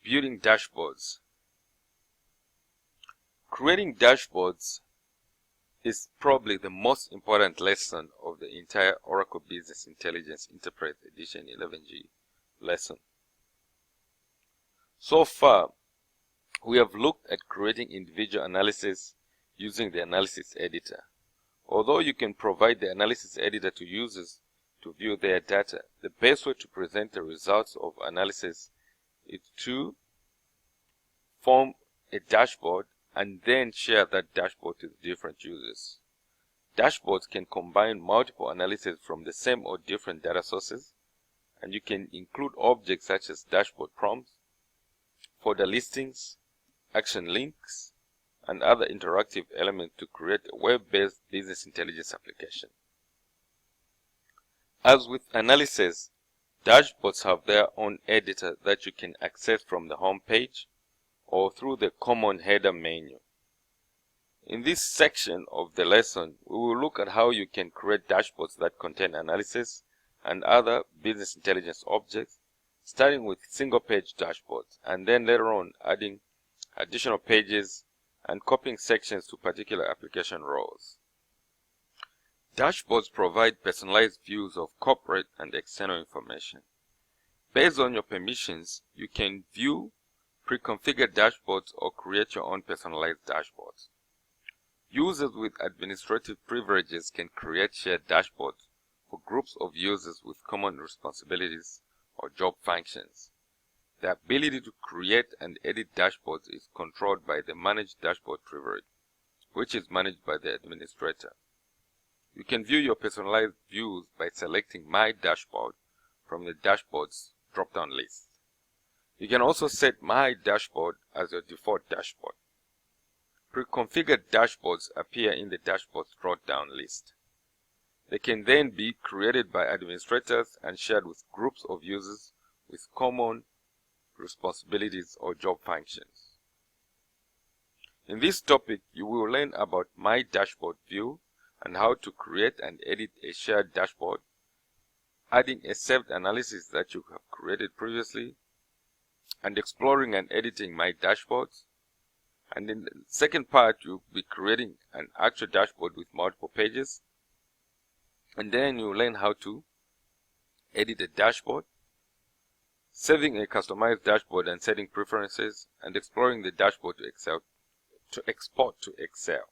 Building dashboards. Creating dashboards is probably the most important lesson of the entire Oracle Business Intelligence Enterprise Edition 11g lesson. So far, we have looked at creating individual analyses using the analysis editor. Although you can provide the analysis editor to users to view their data, the best way to present the results of analysis is to form a dashboard and then share that dashboard with different users. Dashboards can combine multiple analyses from the same or different data sources, and you can include objects such as dashboard prompts, folder listings, action links, and other interactive elements to create a web-based business intelligence application. As with analysis, dashboards have their own editor that you can access from the home page or through the common header menu. In this section of the lesson, we will look at how you can create dashboards that contain analysis and other business intelligence objects, starting with single-page dashboards, and then later on adding additional pages and copying sections to particular application roles. Dashboards provide personalized views of corporate and external information. Based on your permissions, you can view pre-configured dashboards or create your own personalized dashboards. Users with administrative privileges can create shared dashboards for groups of users with common responsibilities or job functions. The ability to create and edit dashboards is controlled by the Manage Dashboard privilege, which is managed by the administrator. You can view your personalized views by selecting My Dashboard from the Dashboards drop-down list. You can also set My Dashboard as your default dashboard. Pre-configured dashboards appear in the Dashboards drop-down list. They can then be created by administrators and shared with groups of users with common responsibilities or job functions. In this topic, you will learn about My Dashboard view and how to create and edit a shared dashboard, adding a saved analysis that you have created previously, and exploring and editing My Dashboards. And in the second part, you'll be creating an actual dashboard with multiple pages, and then you'll learn how to edit a dashboard, saving a customized dashboard and setting preferences, and exploring the dashboard to export to Excel.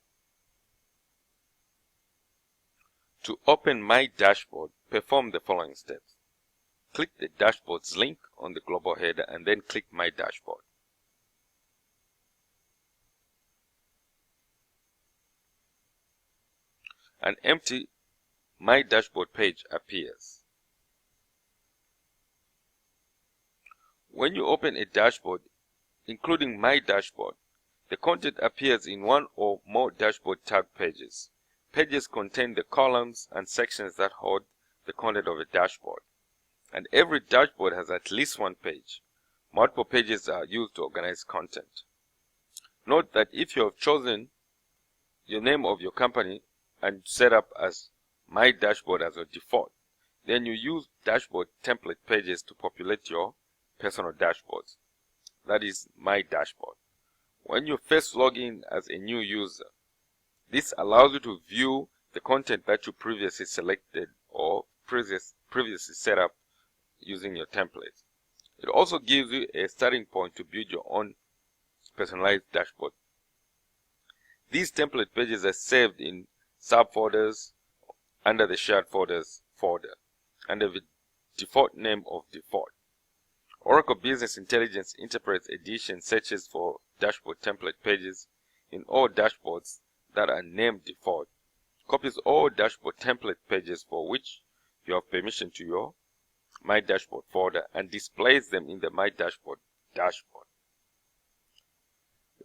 To open My Dashboard, perform the following steps. Click the Dashboards link on the global header and then click My Dashboard. An empty My Dashboard page appears. When you open a dashboard, including My Dashboard, the content appears in one or more dashboard tab pages. Pages contain the columns and sections that hold the content of a dashboard, and every dashboard has at least one page. Multiple pages are used to organize content. Note that if you have chosen your name of your company and set up as My Dashboard as your default, then you use dashboard template pages to populate your personal dashboards. That is My Dashboard. When you first log in as a new user, this allows you to view the content that you previously selected or previously set up using your template. It also gives you a starting point to build your own personalized dashboard. These template pages are saved in subfolders under the Shared Folders folder under the default name of Default. Oracle Business Intelligence Enterprise Edition searches for dashboard template pages in all dashboards that are named default, copies all dashboard template pages for which you have permission to your My Dashboard folder, and displays them in the My Dashboard dashboard.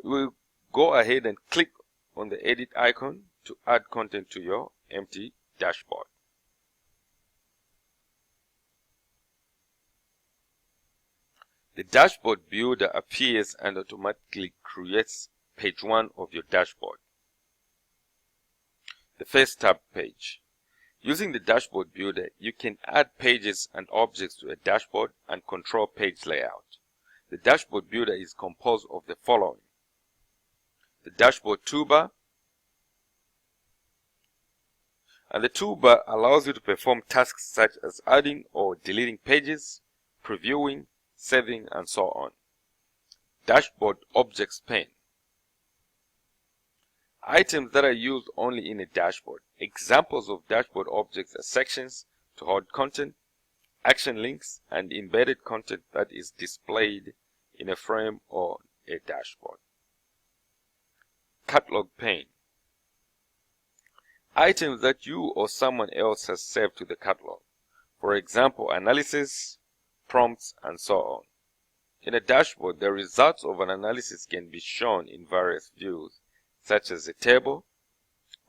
We'll go ahead and click on the edit icon to add content to your empty dashboard. The dashboard builder appears and automatically creates page 1 of your dashboard, the first tab page. Using the dashboard builder, you can add pages and objects to a dashboard and control page layout. The dashboard builder is composed of the following: the dashboard toolbar, and the toolbar allows you to perform tasks such as adding or deleting pages, previewing, saving, and so on. Dashboard objects pane. Items that are used only in a dashboard. Examples of dashboard objects are sections to hold content, action links, and embedded content that is displayed in a frame or a dashboard. Catalog pane. Items that you or someone else has saved to the catalog. For example, analyses, prompts, and so on. In a dashboard, the results of an analysis can be shown in various views, such as a table,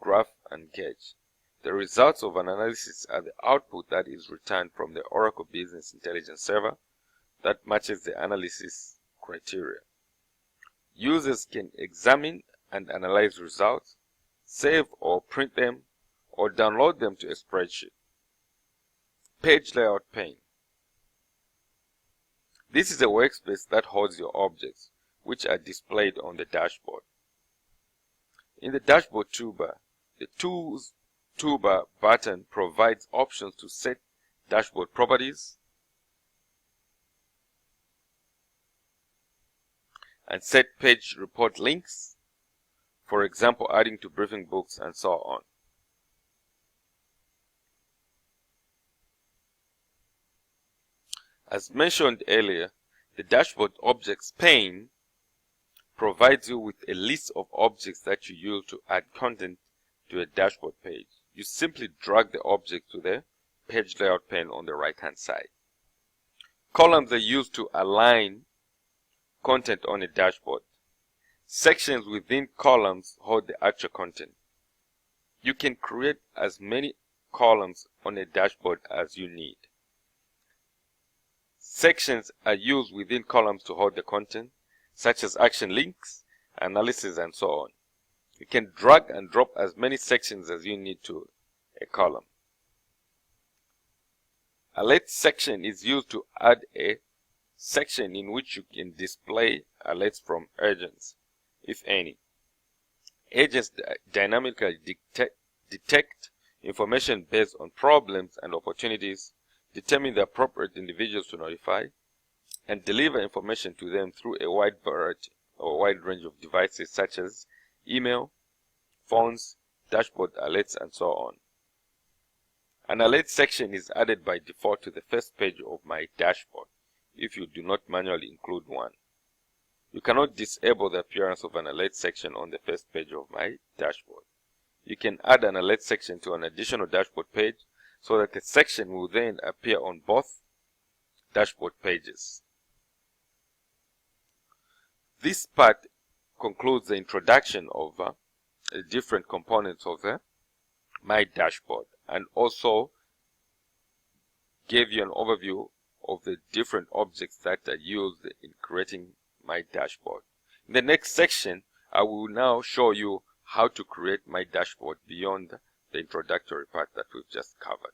graph, and gauge. The results of an analysis are the output that is returned from the Oracle Business Intelligence Server that matches the analysis criteria. Users can examine and analyze results, save or print them, or download them to a spreadsheet. Page layout pane. This is a workspace that holds your objects, which are displayed on the dashboard. In the dashboard toolbar, the Tools toolbar button provides options to set dashboard properties and set page report links, for example, adding to briefing books and so on. As mentioned earlier, the dashboard objects pane provides you with a list of objects that you use to add content to a dashboard page. You simply drag the object to the page layout pane on the right hand side. Columns are used to align content on a dashboard. Sections within columns hold the actual content. You can create as many columns on a dashboard as you need. Sections are used within columns to hold the content, such as action links, analysis, and so on. You can drag and drop as many sections as you need to a column. Alert section is used to add a section in which you can display alerts from agents, if any. Agents dynamically detect information based on problems and opportunities, determine the appropriate individuals to notify, and deliver information to them through a wide range of devices such as email, phones, dashboard alerts, and so on. An alert section is added by default to the first page of my dashboard if you do not manually include one. You cannot disable the appearance of an alert section on the first page of my dashboard. You can add an alert section to an additional dashboard page so that the section will then appear on both dashboard pages. This part concludes the introduction of the different components of my dashboard, and also gave you an overview of the different objects that are used in creating my dashboard. In the next section, I will now show you how to create my dashboard beyond the introductory part that we've just covered.